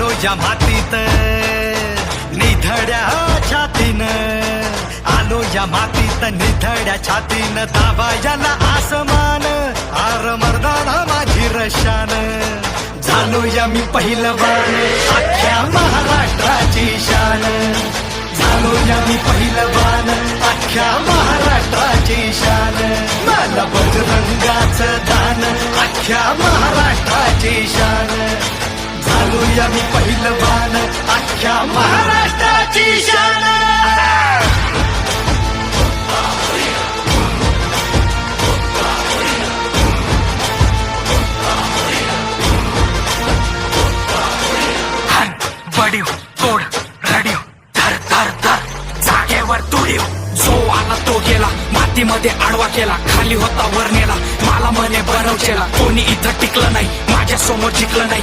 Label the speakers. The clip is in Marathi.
Speaker 1: आलो या मातीत निधड्या छातीनं, आलो या मातीत निधड्या छातीनं, दाबायला आसमान आर मर्दाना माझी रशान, झालो या मी पहिलवान अख्ख्या महाराष्ट्राची शान, झालो या मी पहिलवान अख्ख्या महाराष्ट्राची शान, मला बजरंगाचं दान अख्ख्या महाराष्ट्राची शान, झालो या मी पहिलवान अख्ख्या महाराष्ट्राची शान.
Speaker 2: बडीव तोड रडीव धर धर धर जागेवर तुडीव, जो आला तो गेला, मातीमध्ये आडवा केला, खाली होता वर नेला, मला म्हणे बनवचेला, कोणी इथं टिकलं नाही, माझ्या समोर जिंकलं नाही,